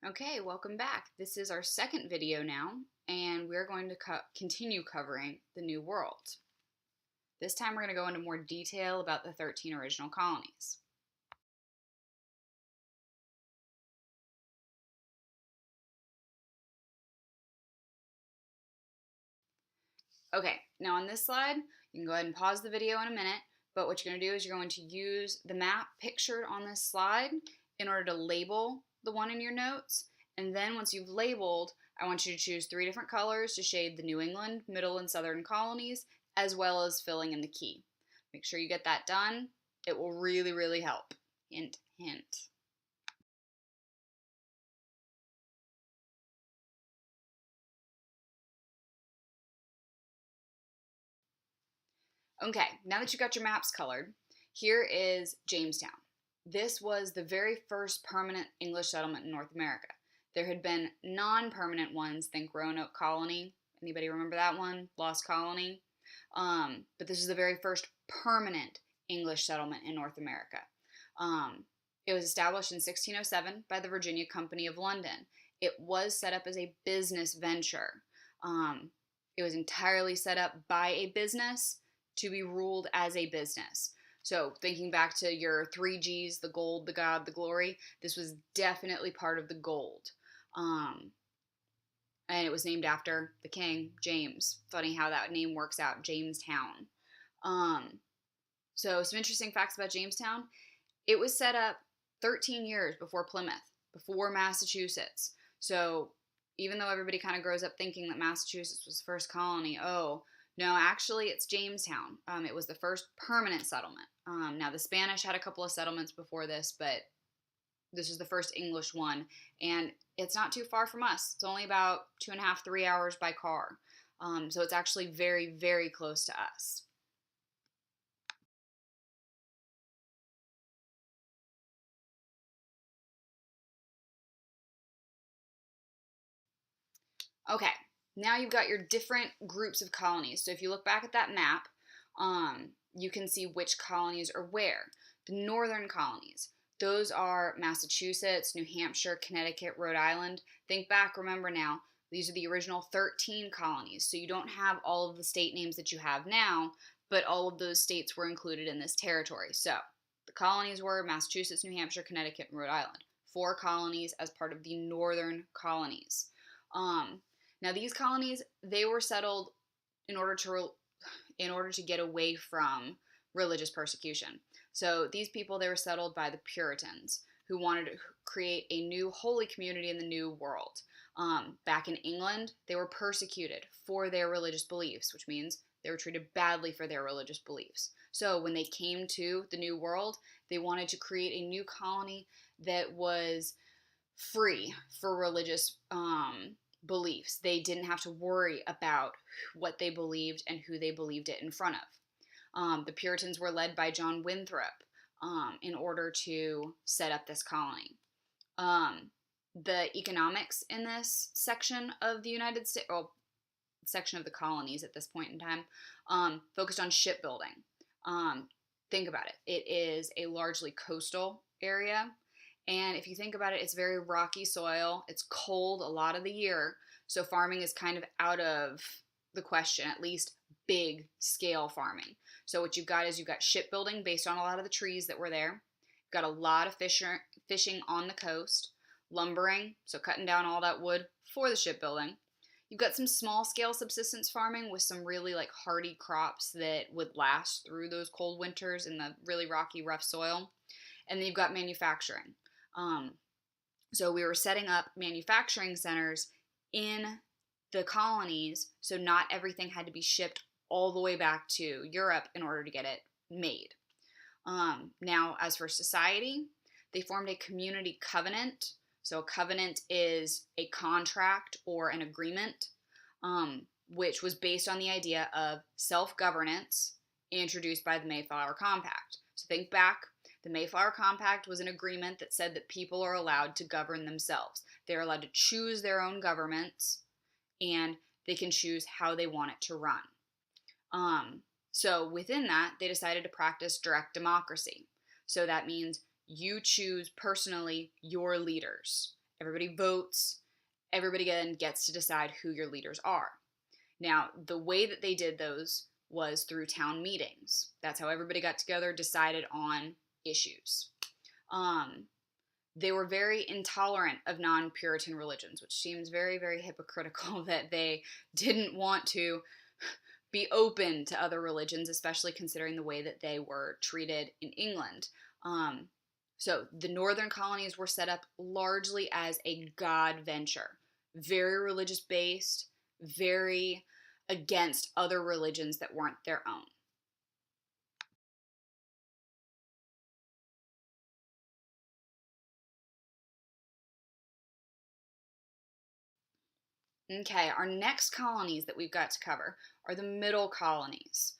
Okay, welcome back. This is our second video now, and we're going to continue covering the New World. This time we're going to go into more detail about the 13 original colonies. Okay, now on this slide, you can go ahead and pause the video in a minute, but what you're going to do is you're going to use the map pictured on this slide in order to label the one in your notes, and then once you've labeled, I want you to choose 3 different colors to shade the New England, Middle, and Southern colonies, as well as filling in the key. Make sure you get that done. It will really, really help. Hint, hint. Okay, now that you got your maps colored, here is Jamestown. This was the very first permanent English settlement in North America. There had been non-permanent ones, think Roanoke Colony. Anybody remember that one? Lost Colony? But this is the very first permanent English settlement in North America. It was established in 1607 by the Virginia Company of London. It was set up as a business venture. It was entirely set up by a business to be ruled as a business. So thinking back to your 3Gs, the gold, the God, the glory, this was definitely part of the gold. And it was named after the king, James. Funny how that name works out, Jamestown. So some interesting facts about Jamestown. It was set up 13 years before Plymouth, before Massachusetts. So even though everybody kind of grows up thinking that Massachusetts was the first colony, oh, no, actually it's Jamestown. It was the first permanent settlement. Now the Spanish had a couple of settlements before this, but this is the first English one, and it's not too far from us. It's only about 2.5, 3 hours by car. So it's actually very, very close to us. Okay, now you've got your different groups of colonies. So if you look back at that map, you can see which colonies are where. The northern colonies, those are Massachusetts, New Hampshire, Connecticut, Rhode Island. Think back, remember now, these are the original 13 colonies. So you don't have all of the state names that you have now, but all of those states were included in this territory. So the colonies were Massachusetts, New Hampshire, Connecticut, and Rhode Island. 4 colonies as part of the northern colonies. Now these colonies, they were settled in order to get away from religious persecution. So these people, they were settled by the Puritans, who wanted to create a new holy community in the New World. Back in England, they were persecuted for their religious beliefs, which means they were treated badly for their religious beliefs. So when they came to the New World, they wanted to create a new colony that was free for religious beliefs. They didn't have to worry about what they believed and who they believed it in front of. The Puritans were led by John Winthrop in order to set up this colony. The economics in this section of the United States, well, section of the colonies at this point in time, focused on shipbuilding. Think about it. It is a largely coastal area. And if you think about it, it's very rocky soil. It's cold a lot of the year. So farming is kind of out of the question, at least big scale farming. So what you've got is you've got shipbuilding based on a lot of the trees that were there. You've got a lot of fishing on the coast. Lumbering, so cutting down all that wood for the shipbuilding. You've got some small scale subsistence farming with some really like hardy crops that would last through those cold winters in the really rocky, rough soil. And then you've got manufacturing. So we were setting up manufacturing centers in the colonies, so not everything had to be shipped all the way back to Europe in order to get it made. Now, as for society, they formed a community covenant. So a covenant is a contract or an agreement, which was based on the idea of self-governance introduced by the Mayflower Compact. So think back. The Mayflower Compact was an agreement that said that people are allowed to govern themselves. They're allowed to choose their own governments, and they can choose how they want it to run. So within that, they decided to practice direct democracy. So that means you choose personally your leaders. Everybody votes. Everybody again gets to decide who your leaders are. Now, the way that they did those was through town meetings. That's how everybody got together, decided on issues. They were very intolerant of non-Puritan religions, which seems very, very hypocritical that they didn't want to be open to other religions, especially considering the way that they were treated in England. So the northern colonies were set up largely as a God venture, very religious based, very against other religions that weren't their own. Okay, our next colonies that we've got to cover are the middle colonies.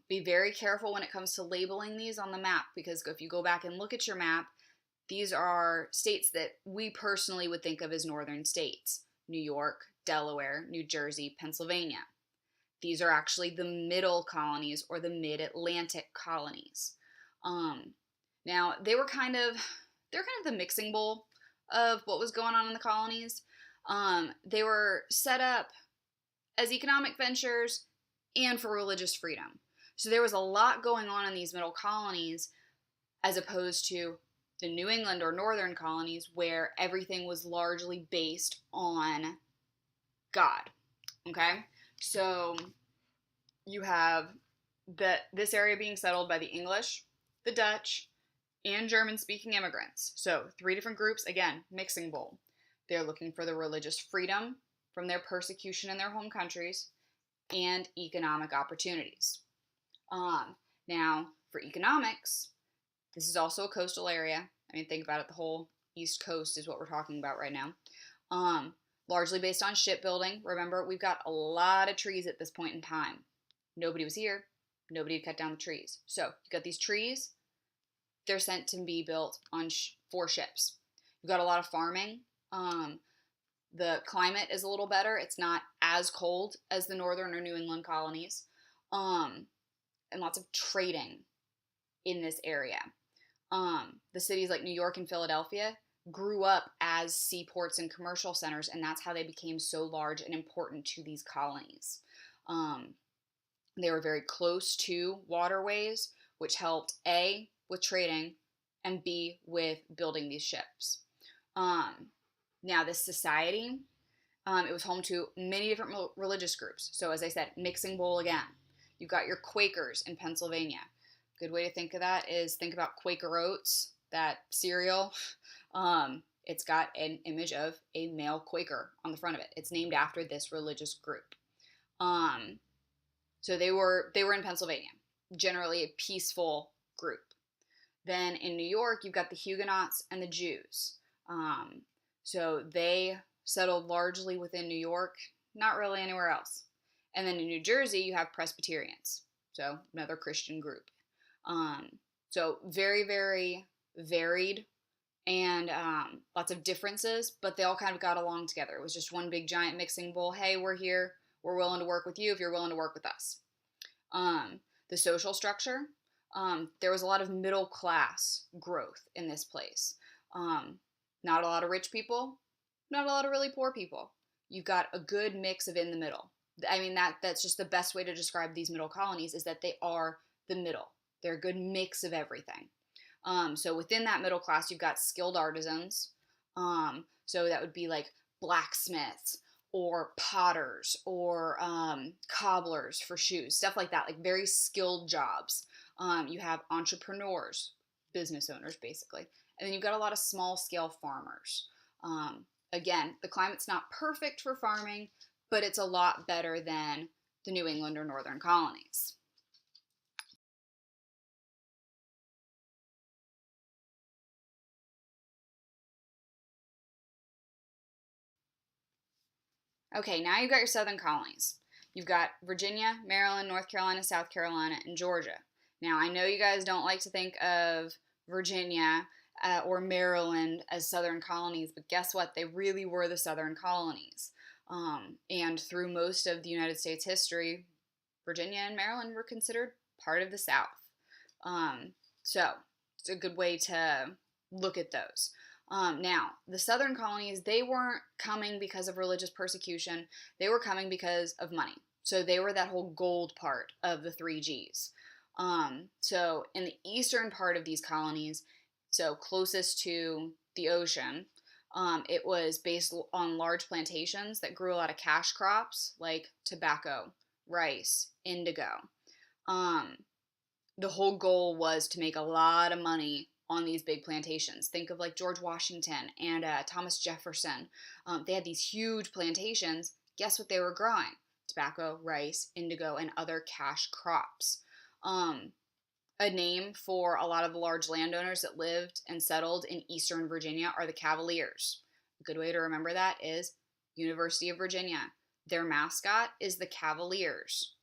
Be very careful when it comes to labeling these on the map, because if you go back and look at your map, these are states that we personally would think of as northern states: New York, Delaware, New Jersey, Pennsylvania. These are actually the middle colonies, or the MidAtlantic colonies. Now, they're kind of the mixing bowl of what was going on in the colonies. They were set up as economic ventures and for religious freedom. So there was a lot going on in these middle colonies, as opposed to the New England or northern colonies, where everything was largely based on God. Okay? So you have this area being settled by the English, the Dutch, and German-speaking immigrants. So 3 different groups, again, mixing bowl. They're looking for the religious freedom from their persecution in their home countries and economic opportunities. Now, for economics, this is also a coastal area. I mean, think about it, the whole East Coast is what we're talking about right now. Largely based on shipbuilding. Remember, we've got a lot of trees at this point in time. Nobody was here. Nobody had cut down the trees. So you got these trees. They're sent to be built on 4 ships. You've got a lot of farming. The climate is a little better. It's not as cold as the northern or New England colonies. And lots of trading in this area. The cities like New York and Philadelphia grew up as seaports and commercial centers, and that's how they became so large and important to these colonies. They were very close to waterways, which helped A, with trading, and B, with building these ships. Now, this society, it was home to many different religious groups. So, as I said, mixing bowl again. You've got your Quakers in Pennsylvania. Good way to think of that is think about Quaker Oats, that cereal. It's got an image of a male Quaker on the front of it. It's named after this religious group. So they were in Pennsylvania, generally a peaceful group. Then in New York, you've got the Huguenots and the Jews. So they settled largely within New York, not really anywhere else. And then in New Jersey, you have Presbyterians, so another Christian group. So very, very varied, and lots of differences, but they all kind of got along together. It was just one big giant mixing bowl. Hey, we're here. We're willing to work with you if you're willing to work with us. The social structure, there was a lot of middle class growth in this place. Not a lot of rich people, not a lot of really poor people. You've got a good mix of in the middle. I mean, that's just the best way to describe these middle colonies, is that they are the middle. They're a good mix of everything. So within that middle class, you've got skilled artisans. So that would be like blacksmiths or potters or cobblers for shoes, stuff like that, like very skilled jobs. You have entrepreneurs, business owners, basically. And then you've got a lot of small-scale farmers. Again, the climate's not perfect for farming, but it's a lot better than the New England or northern colonies. Okay, now you've got your southern colonies. You've got Virginia, Maryland, North Carolina, South Carolina, and Georgia. Now, I know you guys don't like to think of Virginia or Maryland as southern colonies, but guess what? They really were the southern colonies. And through most of the United States history, Virginia and Maryland were considered part of the South. So it's a good way to look at those. Now, the southern colonies, they weren't coming because of religious persecution. They were coming because of money. So they were that whole gold part of the three G's. So in the eastern part of these colonies, so closest to the ocean, it was based on large plantations that grew a lot of cash crops like tobacco, rice, indigo. Um, the whole goal was to make a lot of money on these big plantations. Think of like George Washington and Thomas Jefferson. They had these huge plantations. Guess what they were growing? Tobacco, rice, indigo, and other cash crops. Um, a name for a lot of the large landowners that lived and settled in eastern Virginia are the Cavaliers. A good way to remember that is University of Virginia. Their mascot is the Cavaliers.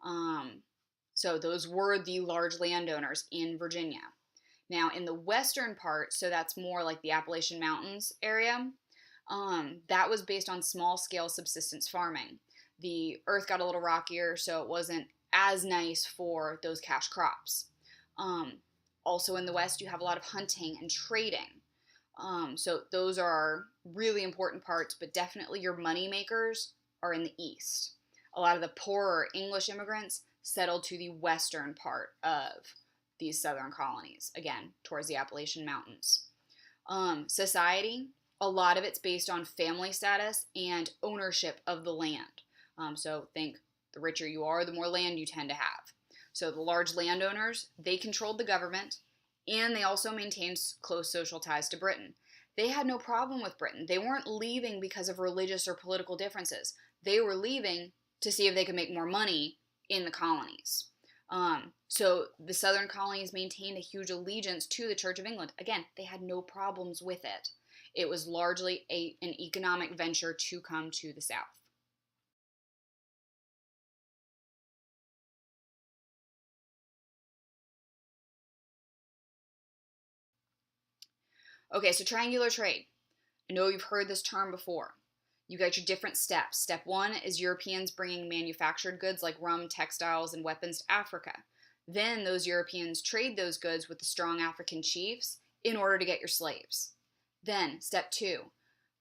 Um, so those were the large landowners in Virginia. Now, in the western part, so that's more like the Appalachian Mountains area, that was based on small scale subsistence farming. The earth got a little rockier, so it wasn't as nice for those cash crops. Um, Also, in the west, you have a lot of hunting and trading. So those are really important parts, but definitely your money makers are in the east. A lot of the poorer English immigrants settled to the western part of these southern colonies, again, towards the Appalachian Mountains. Society, a lot of it's based on family status and ownership of the land. So think the richer you are, the more land you tend to have. So the large landowners, they controlled the government, and they also maintained close social ties to Britain. They had no problem with Britain. They weren't leaving because of religious or political differences. They were leaving to see if they could make more money in the colonies. So the southern colonies maintained a huge allegiance to the Church of England. Again, they had no problems with it. It was largely an economic venture to come to the south. Okay, so triangular trade. I know you've heard this term before. You got your different steps. Step one is Europeans bringing manufactured goods like rum, textiles, and weapons to Africa. Then those Europeans trade those goods with the strong African chiefs in order to get your slaves. Then, step two,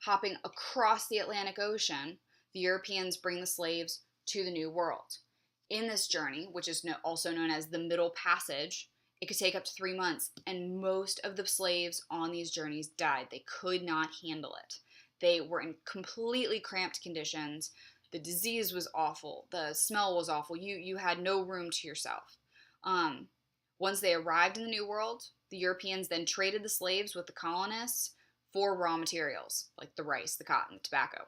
hopping across the Atlantic Ocean, the Europeans bring the slaves to the New World. In this journey, which is also known as the Middle Passage, it could take up to 3 months, and most of the slaves on these journeys died. They could not handle it. They were in completely cramped conditions. The disease was awful. The smell was awful. You had no room to yourself. Once they arrived in the New World, the Europeans then traded the slaves with the colonists for raw materials, like the rice, the cotton, the tobacco.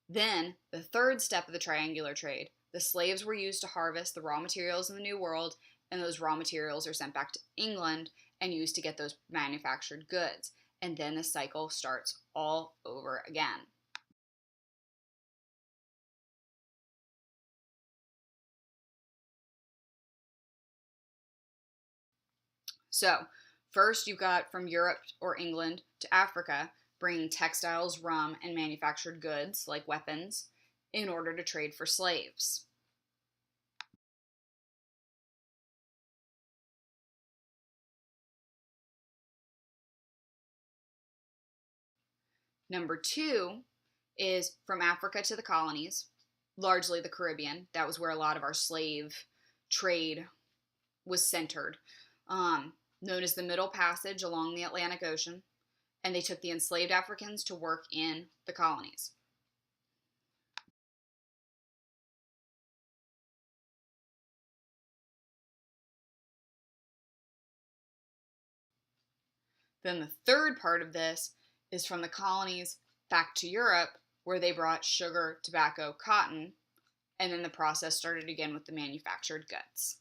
Then, the third step of the triangular trade, the slaves were used to harvest the raw materials in the New World, and those raw materials are sent back to England and used to get those manufactured goods. And then the cycle starts all over again. So, first you've got from Europe or England to Africa, bringing textiles, rum, and manufactured goods like weapons in order to trade for slaves. Number two is from Africa to the colonies, largely the Caribbean. That was where a lot of our slave trade was centered, known as the Middle Passage along the Atlantic Ocean. And they took the enslaved Africans to work in the colonies. Then the third part of this is from the colonies back to Europe, where they brought sugar, tobacco, cotton, and then the process started again with the manufactured goods.